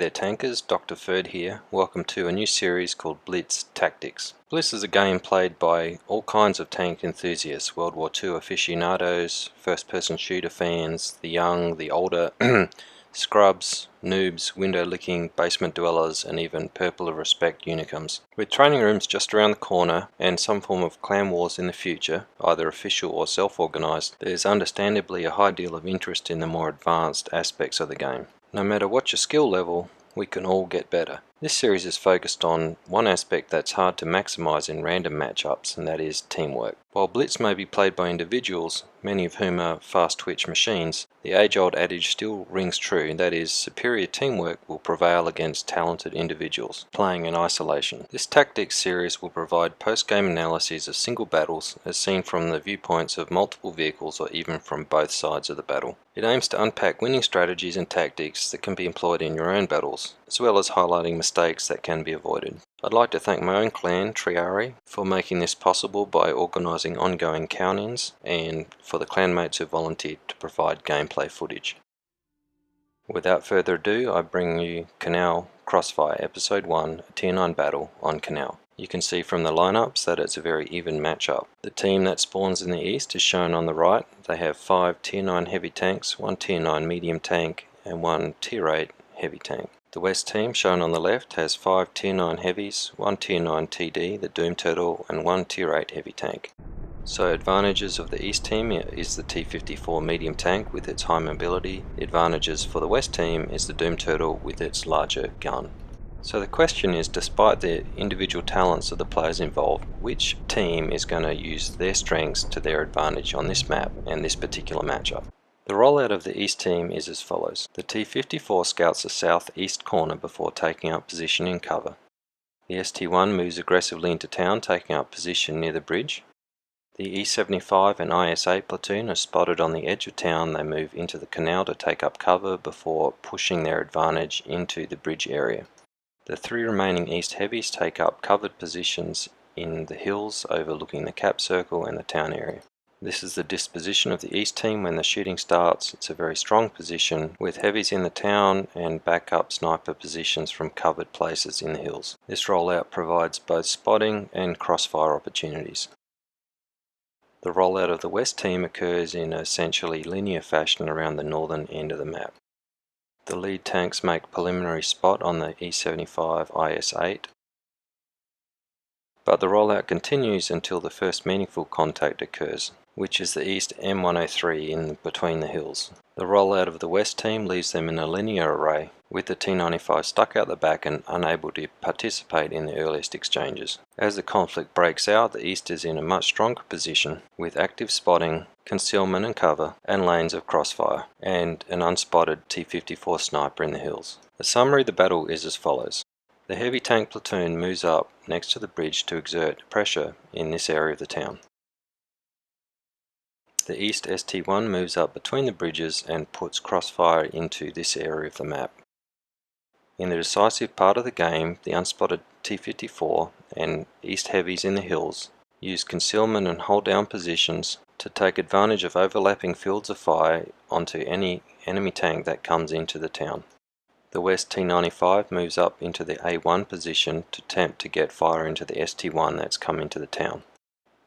there tankers, Dr. Ferd here. Welcome to a new series called Blitz, Taqtix. Blitz is a game played by all kinds of tank enthusiasts, World War II aficionados, first-person shooter fans, the young, the older, scrubs, noobs, window-licking, basement dwellers, and even purple of respect unicums. With training rooms just around the corner and some form of clan wars in the future, either official or self-organised, there's understandably a high deal of interest in the more advanced aspects of the game. No matter what your skill level, we can all get better. This series is focused on one aspect that's hard to maximise in random matchups, and that is teamwork. While Blitz may be played by individuals, many of whom are fast-twitch machines, the age-old adage still rings true, that is, superior teamwork will prevail against talented individuals playing in isolation. This Taqtix series will provide post-game analyses of single battles as seen from the viewpoints of multiple vehicles or even from both sides of the battle. It aims to unpack winning strategies and tactics that can be employed in your own battles, as well as highlighting mistakes that can be avoided. I'd like to thank my own clan, Triari, for making this possible by organising ongoing count-ins, and for the clanmates who volunteered to provide gameplay footage. Without further ado, I bring you Canal Crossfire Episode 1, a Tier 9 battle on Canal. You can see from the lineups that it's a very even matchup. The team that spawns in the east is shown on the right. They have 5 Tier 9 heavy tanks, 1 Tier 9 medium tank, and 1 Tier 8 heavy tank. The west team, shown on the left, has 5 Tier 9 heavies, 1 Tier 9 TD, the Doom Turtle, and 1 Tier 8 heavy tank. So advantages of the east team is the T-54 medium tank with its high mobility. The advantages for the west team is the Doom Turtle with its larger gun. So the question is, despite the individual talents of the players involved, which team is going to use their strengths to their advantage on this map and this particular matchup? The rollout of the east team is as follows. The T-54 scouts the southeast corner before taking up position in cover. The ST-1 moves aggressively into town, taking up position near the bridge. The E-75 and IS-8 platoon are spotted on the edge of town. They move into the canal to take up cover before pushing their advantage into the bridge area. The 3 remaining east heavies take up covered positions in the hills overlooking the cap circle and the town area. This is the disposition of the east team when the shooting starts. It's a very strong position with heavies in the town and backup sniper positions from covered places in the hills. This rollout provides both spotting and crossfire opportunities. The rollout of the west team occurs in essentially linear fashion around the northern end of the map. The lead tanks make preliminary spot on the E-75 IS-8, but the rollout continues until the first meaningful contact occurs, which is the east M103 in between the hills. The rollout of the west team leaves them in a linear array, with the T-95 stuck out the back and unable to participate in the earliest exchanges. As the conflict breaks out, the east is in a much stronger position, with active spotting, concealment and cover, and lanes of crossfire, and an unspotted T-54 sniper in the hills. The summary of the battle is as follows. The heavy tank platoon moves up next to the bridge to exert pressure in this area of the town. The east ST-1 moves up between the bridges and puts crossfire into this area of the map. In the decisive part of the game, the unspotted T-54 and east heavies in the hills use concealment and hold down positions to take advantage of overlapping fields of fire onto any enemy tank that comes into the town. The west T-95 moves up into the A1 position to attempt to get fire into the ST-1 that's come into the town.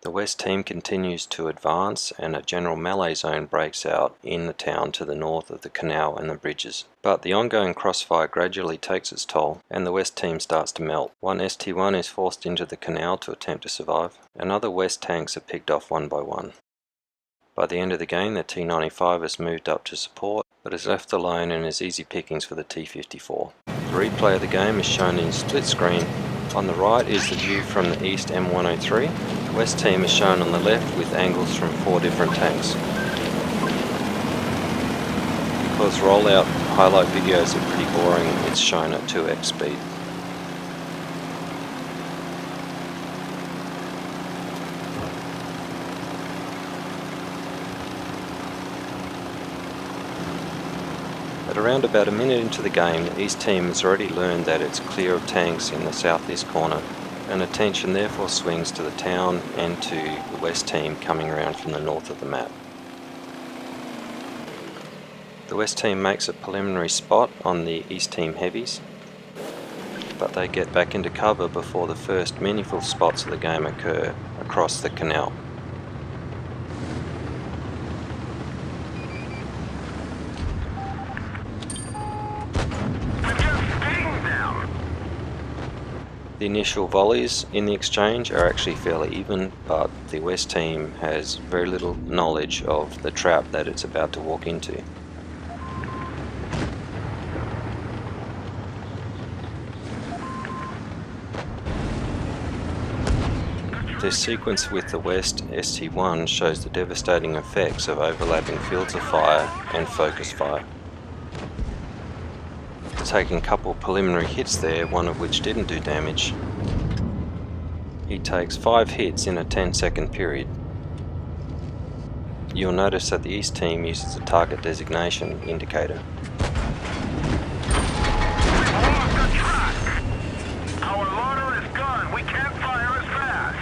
The west team continues to advance and a general melee zone breaks out in the town to the north of the canal and the bridges. But the ongoing crossfire gradually takes its toll and the west team starts to melt. One ST-1 is forced into the canal to attempt to survive, and other west tanks are picked off one by one. By the end of the game, the T-95 has moved up to support, but is left alone and is easy pickings for the T-54. The replay of the game is shown in split screen. On the right is the view from the east M103. The west team is shown on the left with angles from 4 different tanks. Because rollout highlight videos are pretty boring, it's shown at 2x speed. At around about a minute into the game, the east team has already learned that it's clear of tanks in the southeast corner, and attention therefore swings to the town and to the west team coming around from the north of the map. The West team makes a preliminary spot on the East team heavies, but they get back into cover before the first meaningful spots of the game occur across the canal. The initial volleys in the exchange are actually fairly even, but the West team has very little knowledge of the trap that it's about to walk into. This sequence with the West ST1 shows the devastating effects of overlapping fields of fire and focus fire. Taking a couple of preliminary hits there, one of which didn't do damage. He takes 5 hits in a 10-second period. You'll notice that the East team uses a target designation indicator. Our loader is gone. We can't fire as fast.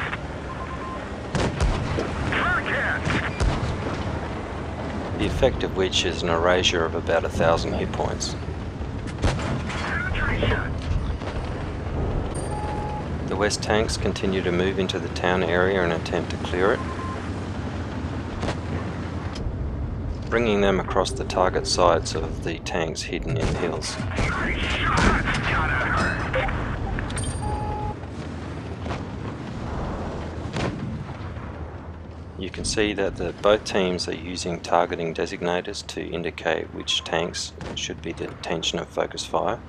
The effect of which is an erasure of about 1,000 hit points. The West tanks continue to move into the town area and attempt to clear it, bringing them across the target sites of the tanks hidden in the hills. You can see that both teams are using targeting designators to indicate which tanks should be the attention of focus fire.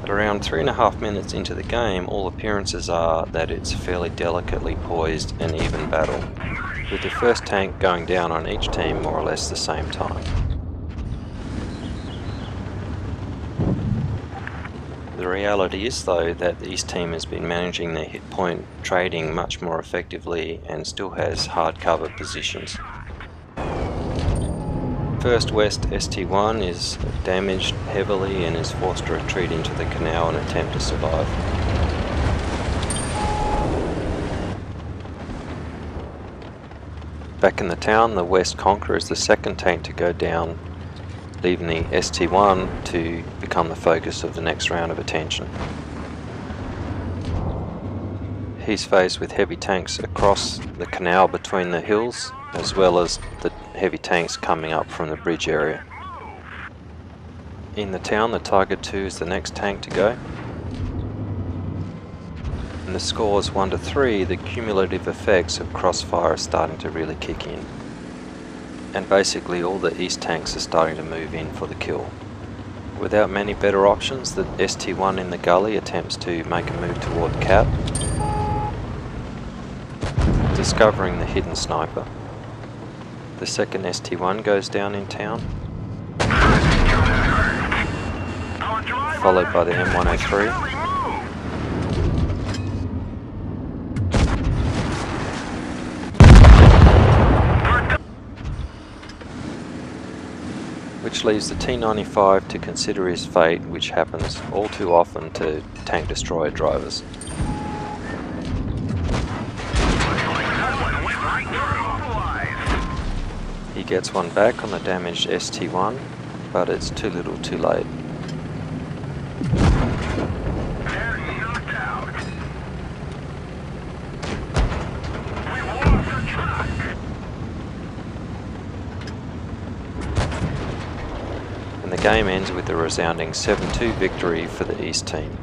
At around 3.5 minutes into the game, all appearances are that it's a fairly delicately poised and even battle, with the first tank going down on each team more or less the same time. The reality is though that the East team has been managing their hit point trading much more effectively and still has hard cover positions. First West ST1 is damaged heavily and is forced to retreat into the canal and attempt to survive. Back in the town, the West Conqueror is the second tank to go down, leaving the ST1 to become the focus of the next round of attention. He's faced with heavy tanks across the canal between the hills, as well as the heavy tanks coming up from the bridge area. In the town, the Tiger II is the next tank to go. And the scores 1-3, the cumulative effects of crossfire are starting to really kick in. And basically all the East tanks are starting to move in for the kill. Without many better options, the ST1 in the gully attempts to make a move toward Cap, discovering the hidden sniper. The second ST1 goes down in town, followed by the M103. Which leaves the T95 to consider his fate, which happens all too often to tank destroyer drivers. He gets one back on the damaged ST1, but it's too little too late. And the game ends with a resounding 7-2 victory for the East team.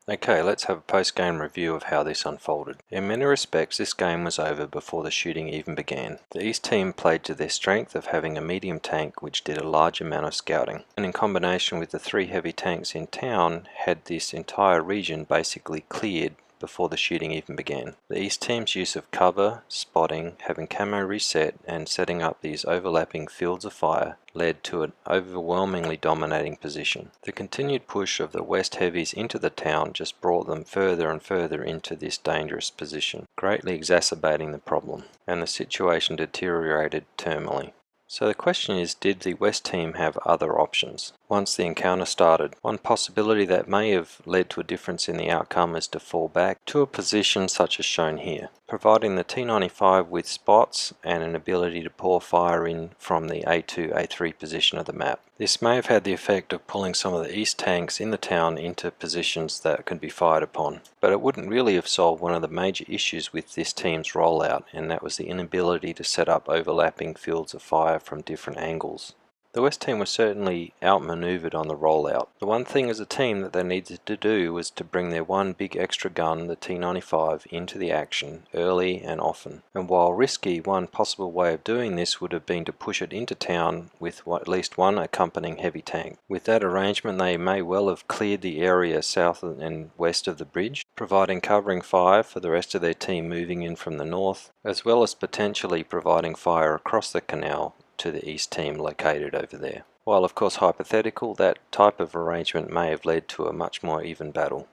Okay, let's have a post-game review of how this unfolded. In many respects, this game was over before the shooting even began. The East team played to their strength of having a medium tank which did a large amount of scouting, and in combination with the 3 heavy tanks in town, had this entire region basically cleared before the shooting even began. The East team's use of cover, spotting, having camo reset, and setting up these overlapping fields of fire led to an overwhelmingly dominating position. The continued push of the West heavies into the town just brought them further and further into this dangerous position, greatly exacerbating the problem, and the situation deteriorated terminally. So the question is, did the West team have other options once the encounter started? One possibility that may have led to a difference in the outcome is to fall back to a position such as shown here, providing the T-95 with spots and an ability to pour fire in from the A2, A3 position of the map. This may have had the effect of pulling some of the east tanks in the town into positions that could be fired upon, but it wouldn't really have solved one of the major issues with this team's rollout, and that was the inability to set up overlapping fields of fire from different angles. The West team was certainly outmaneuvered on the rollout. The one thing as a team that they needed to do was to bring their one big extra gun, the T-95, into the action early and often. And while risky, one possible way of doing this would have been to push it into town with at least one accompanying heavy tank. With that arrangement, they may well have cleared the area south and west of the bridge, providing covering fire for the rest of their team moving in from the north, as well as potentially providing fire across the canal to the east team located over there. While of course hypothetical, that type of arrangement may have led to a much more even battle.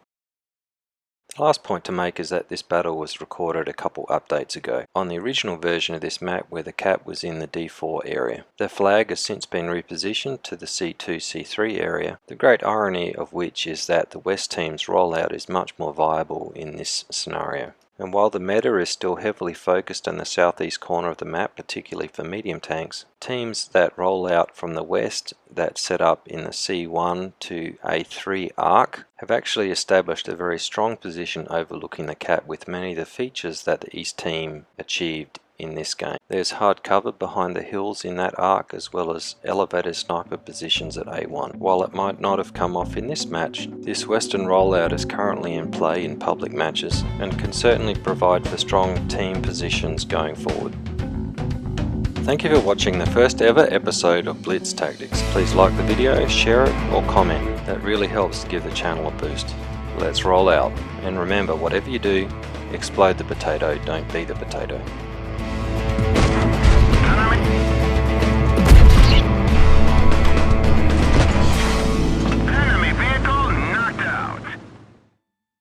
The last point to make is that this battle was recorded a couple updates ago on the original version of this map where the cap was in the D4 area. The flag has since been repositioned to the C2, C3 area, the great irony of which is that the West team's rollout is much more viable in this scenario. And while the meta is still heavily focused on the southeast corner of the map, particularly for medium tanks, teams that roll out from the west that set up in the C1 to A3 arc have actually established a very strong position overlooking the cap with many of the features that the east team achieved in this game. There's hard cover behind the hills in that arc, as well as elevated sniper positions at A1. While it might not have come off in this match, this western rollout is currently in play in public matches and can certainly provide for strong team positions going forward. Thank you for watching the first ever episode of Blitz Tactics. Please like the video, share it or comment. That really helps to give the channel a boost. Let's roll out, and remember, whatever you do, explode the potato, don't be the potato.